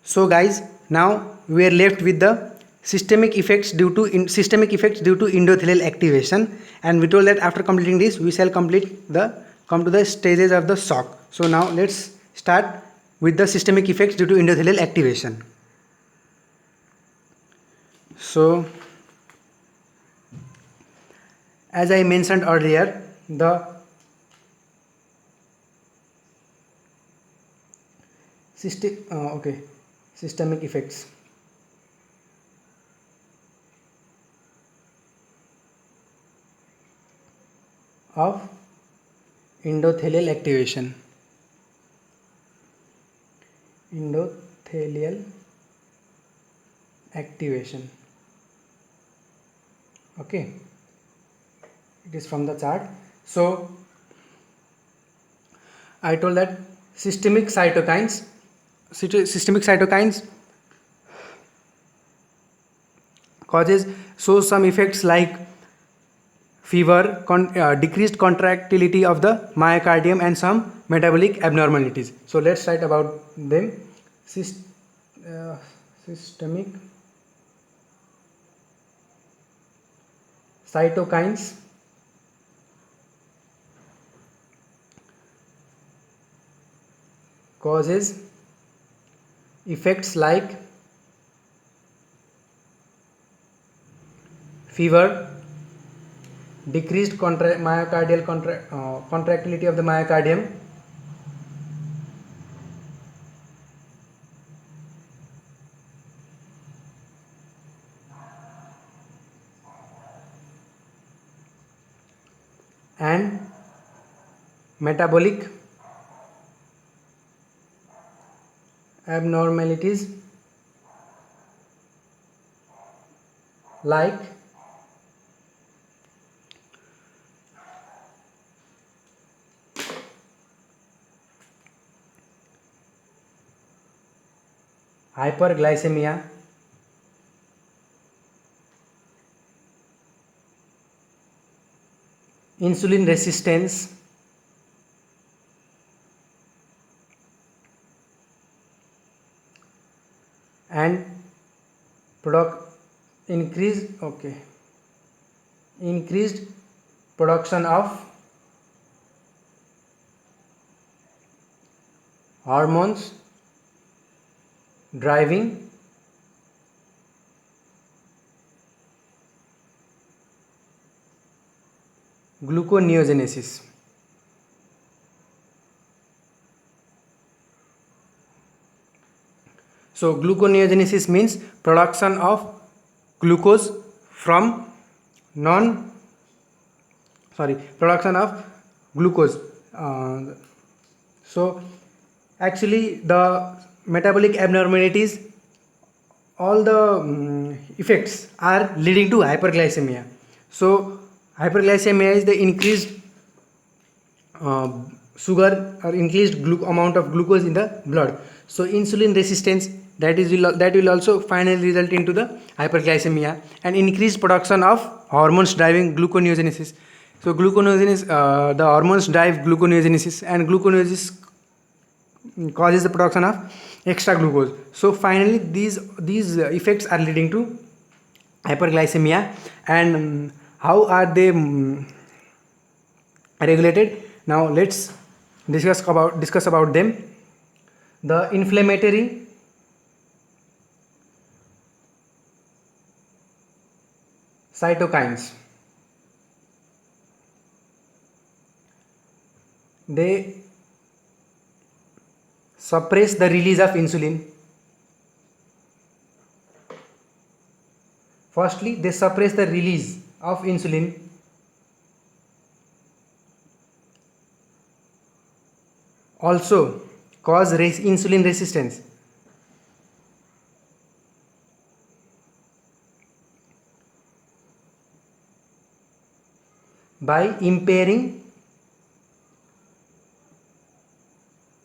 So guys, now we are left with the systemic effects due to endothelial activation, and we told that after completing this we shall come to the stages of the shock. So now let's start with the systemic effects due to endothelial activation. So as I mentioned earlier, the systemic effects of endothelial activation. Okay, it is from the chart. So I told that systemic cytokines show some effects like fever, decreased contractility of the myocardium, and some metabolic abnormalities. So let's write about them. Systemic cytokines causes effects like fever, decreased contractility of the myocardium, and metabolic abnormalities like hyperglycemia, insulin resistance, and increased production of hormones driving gluconeogenesis. So gluconeogenesis means production of glucose from production of glucose. So actually the metabolic abnormalities, all the effects are leading to hyperglycemia. So hyperglycemia is the increased sugar or increased amount of glucose in the blood. So insulin resistance, that will also finally result into the hyperglycemia, and increased production of hormones driving gluconeogenesis. So the hormones drive gluconeogenesis, and gluconeogenesis causes the production of extra glucose. So finally these effects are leading to hyperglycemia. And how are they regulated? Now let's discuss about them. The inflammatory cytokines, they suppress the release of insulin. Firstly, they suppress the release of insulin. Also cause insulin resistance. By impairing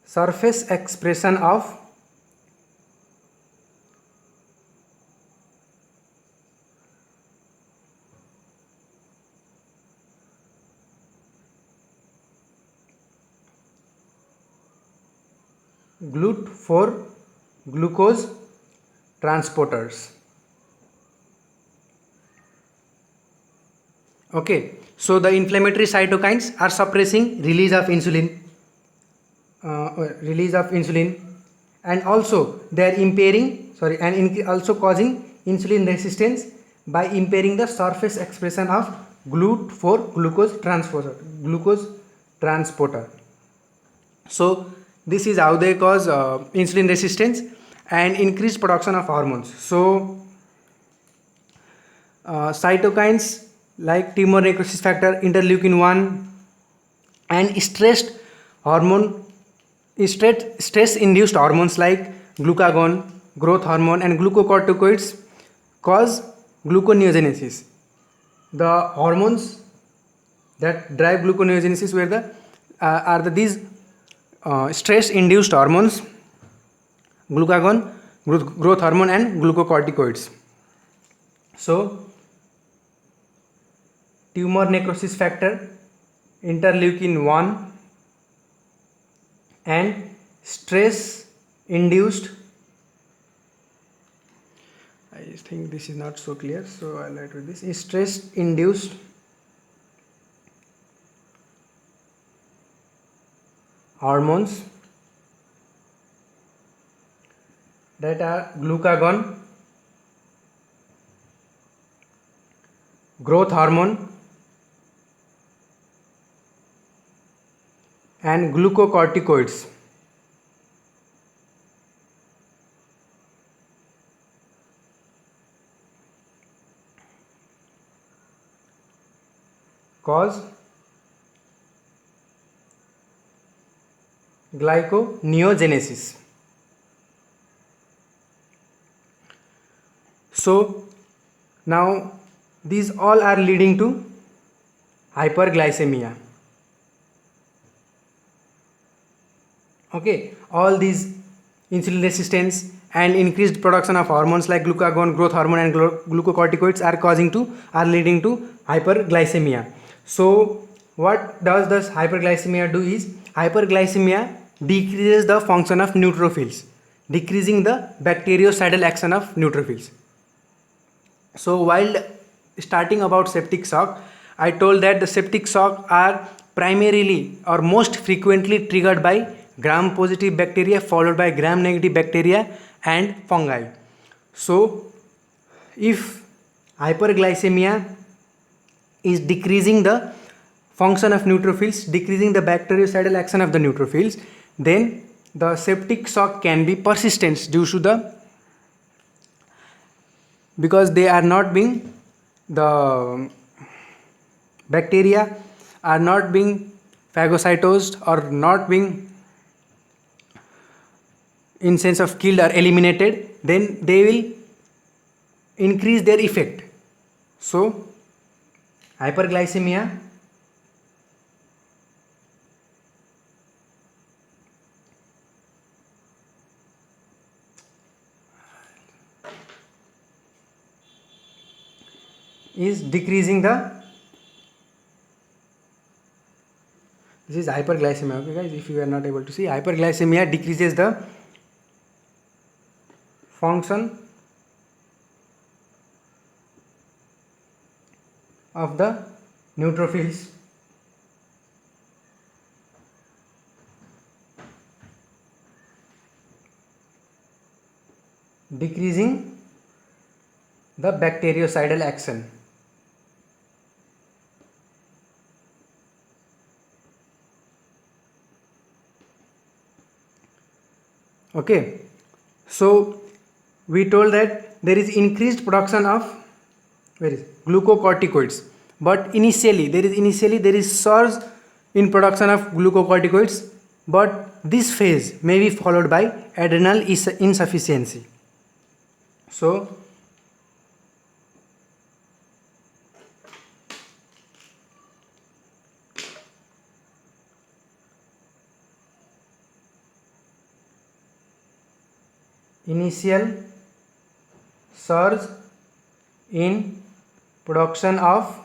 surface expression of GLUT4 glucose transporters. Okay, so the inflammatory cytokines are suppressing release of insulin, and also they are impairing, also causing insulin resistance by impairing the surface expression of GLUT4 glucose transporter. So this is how they cause insulin resistance and increased production of hormones. So cytokines like tumor necrosis factor, interleukin 1, and stress induced hormones like glucagon, growth hormone, and glucocorticoids cause gluconeogenesis. The hormones that drive gluconeogenesis are these stress induced hormones, glucagon, growth hormone, and glucocorticoids. So tumor necrosis factor, interleukin 1, and stress induced, I think this is not so clear, so I'll write with this, is stress induced hormones that are glucagon, growth hormone, and glucocorticoids. Cause glyconeogenesis. So now these all are leading to hyperglycemia. Okay, all these insulin resistance and increased production of hormones like glucagon, growth hormone, and glucocorticoids are leading to hyperglycemia. So what does this hyperglycemia do is, hyperglycemia decreases the function of neutrophils, decreasing the bactericidal action of neutrophils. So while starting about septic shock, I told that the septic shock are primarily or most frequently triggered by gram positive bacteria followed by gram negative bacteria and fungi. So if hyperglycemia is decreasing the function of neutrophils, decreasing the bactericidal action of the neutrophils, then the septic shock can be persistent because they are not being, the bacteria are not being phagocytosed or not being in sense of killed or eliminated, then they will increase their effect. So hyperglycemia is decreasing this is hyperglycemia. Okay guys, if you are not able to see, hyperglycemia decreases the function of the neutrophils, decreasing the bactericidal action. Okay, so we told that there is increased production of glucocorticoids, but initially there is surge in production of glucocorticoids, but this phase may be followed by adrenal insufficiency. So initial surge in production of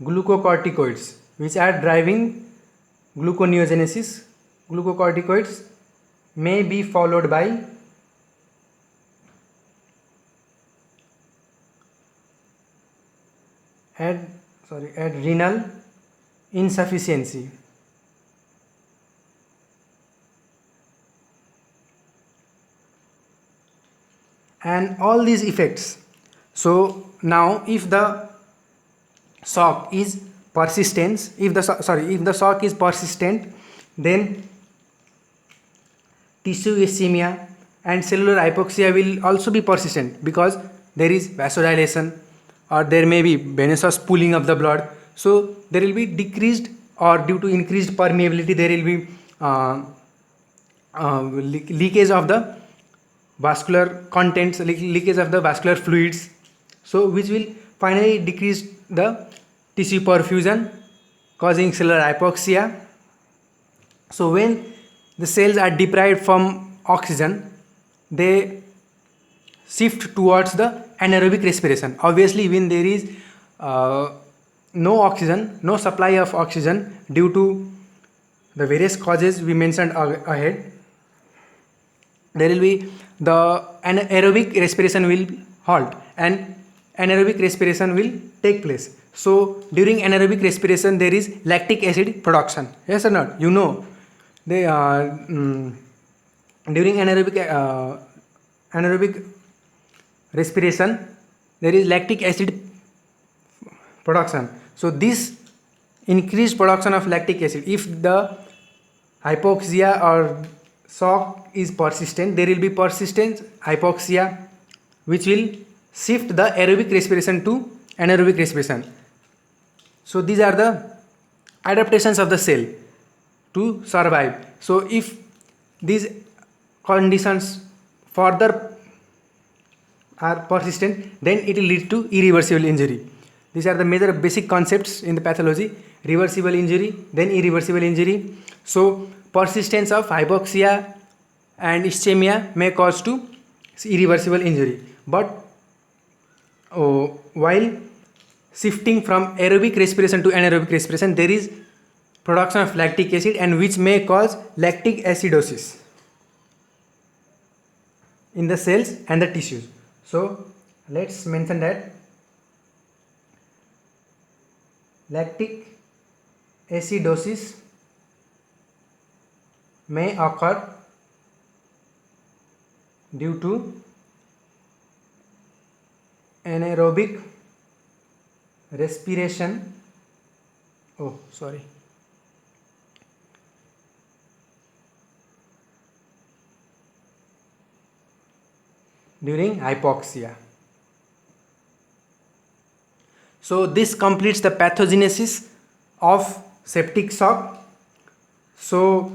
glucocorticoids which are driving gluconeogenesis. Glucocorticoids may be followed by adrenal insufficiency. And all these effects. So now if the shock is persistent, if the shock is persistent, then tissue ischemia and cellular hypoxia will also be persistent, because there is vasodilation or there may be venous pooling of the blood. So there will be decreased, or due to increased permeability there will be leakage of the vascular contents, leakage of the vascular fluids, so which will finally decrease the tissue perfusion, causing cellular hypoxia. So when the cells are deprived from oxygen, they shift towards the anaerobic respiration. Obviously when there is no oxygen, no supply of oxygen due to the various causes we mentioned ahead, there will be the anaerobic respiration will halt and anaerobic respiration will take place. So during anaerobic respiration there is lactic acid production, yes or not? You know, they during anaerobic respiration there is lactic acid production. So this increased production of lactic acid, if the hypoxia or shock is persistent, there will be persistent hypoxia which will shift the aerobic respiration to anaerobic respiration. So these are the adaptations of the cell to survive. So if these conditions further are persistent, then it will lead to irreversible injury. These are the major basic concepts in the pathology: reversible injury, then irreversible injury. So persistence of hypoxia and ischemia may cause to irreversible injury, but while shifting from aerobic respiration to anaerobic respiration, there is production of lactic acid, and which may cause lactic acidosis in the cells and the tissues. So let's mention that lactic acidosis may occur due to anaerobic respiration. During hypoxia. So this completes the pathogenesis of septic shock. So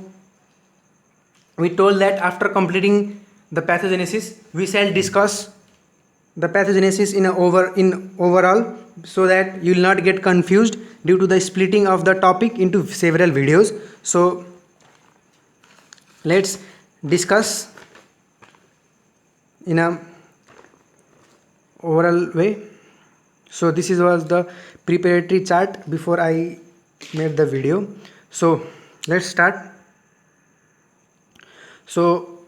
we told that after completing the pathogenesis, we shall discuss the pathogenesis in overall, so that you will not get confused due to the splitting of the topic into several videos. So let's discuss in a overall way. So this was the preparatory chart before I made the video. So let's start. So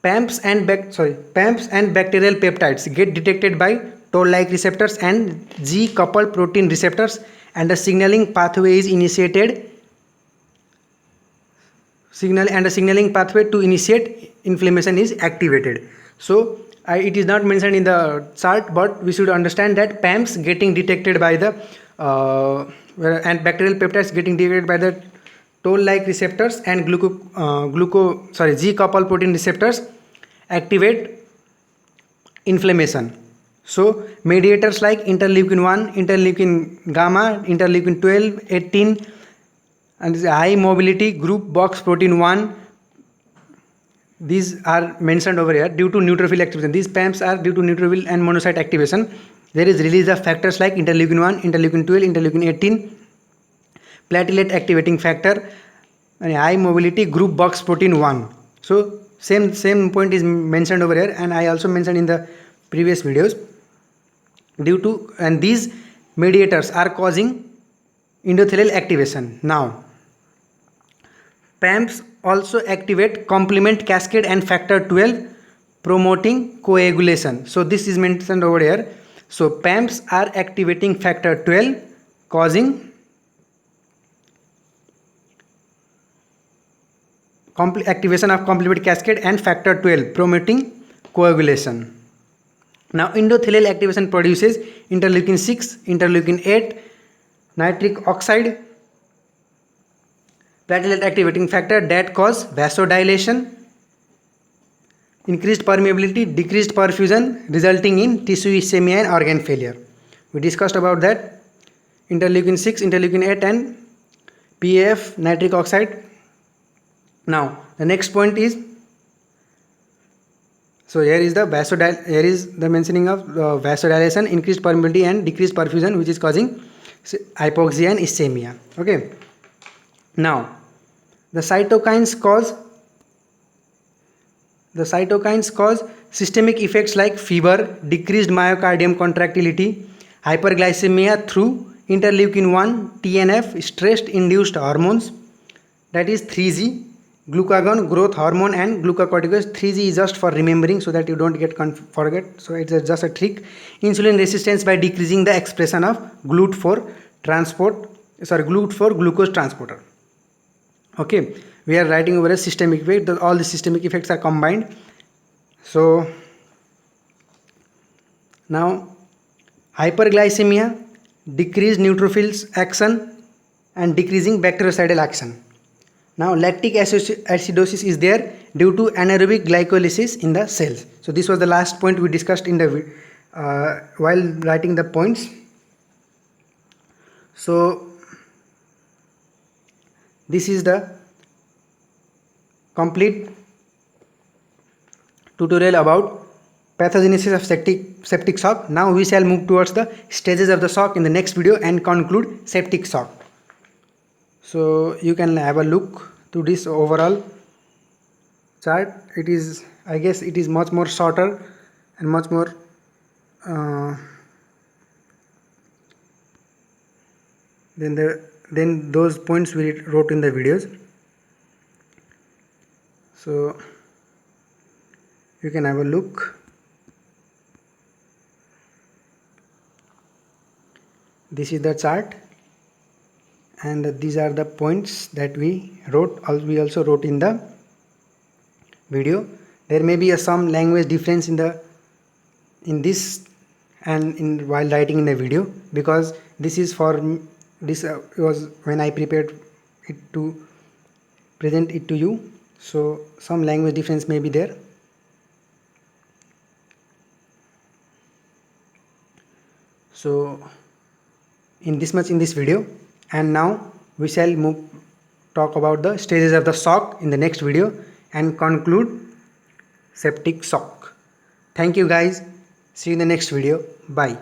PAMPs and bacterial peptides get detected by toll-like receptors and G-coupled protein receptors, and the signaling pathway is initiated. The signaling pathway to initiate inflammation is activated. So it is not mentioned in the chart, but we should understand that PAMPs getting detected by the and bacterial peptides getting detected by the toll-like receptors and G-coupled protein receptors activate inflammation. So mediators like interleukin 1, interleukin gamma, interleukin 12, 18, and high mobility group box protein 1, these are mentioned over here due to neutrophil activation. These PAMPs are due to neutrophil and monocyte activation. There is release of factors like interleukin 1, interleukin 12, interleukin 18, platelet activating factor, and high mobility group box protein 1. So same point is mentioned over here, and I also mentioned in the previous videos. And these mediators are causing endothelial activation. Now PAMPs also activate complement cascade and factor 12 promoting coagulation. So this is mentioned over here. So PAMPs are activating factor 12 causing activation of complement cascade and factor 12 promoting coagulation. Now endothelial activation produces interleukin 6, interleukin 8, nitric oxide, platelet activating factor that cause vasodilation, increased permeability, decreased perfusion resulting in tissue ischemia and organ failure. We discussed about that. Interleukin 6, interleukin 8 and PAF, nitric oxide. Now the next point is, so here is the mentioning of vasodilation, increased permeability and decreased perfusion, which is causing hypoxia and ischemia. Okay. Now the cytokines cause systemic effects like fever, decreased myocardium contractility, hyperglycemia through interleukin 1, TNF, stress induced hormones, that is 3G, glucagon growth hormone and glucocorticoids. 3G is just for remembering so that you don't get forget, so it's just a trick. Insulin resistance by decreasing the expression of GLUT4 glucose transporter. Okay, we are writing over a systemic effect. All the systemic effects are combined. So now hyperglycemia, decreased neutrophils action and decreasing bactericidal action. Now lactic acidosis is there due to anaerobic glycolysis in the cells. So this was the last point we discussed in the while writing the points. So this is the complete tutorial about pathogenesis of septic shock. Now we shall move towards the stages of the shock in the next video and conclude septic shock. So you can have a look to this overall chart. It is, I guess it is much more shorter and much more than those points we wrote in the videos. So you can have a look. This is the chart and these are the points that we wrote. We also wrote in the video. There may be some language difference in this and in while writing in the video, because this is for this was when I prepared it to present it to you, so some language difference may be there. So in this much in this video, and now we shall talk about the stages of the shock in the next video and conclude septic shock. Thank you guys. See you in the next video. Bye.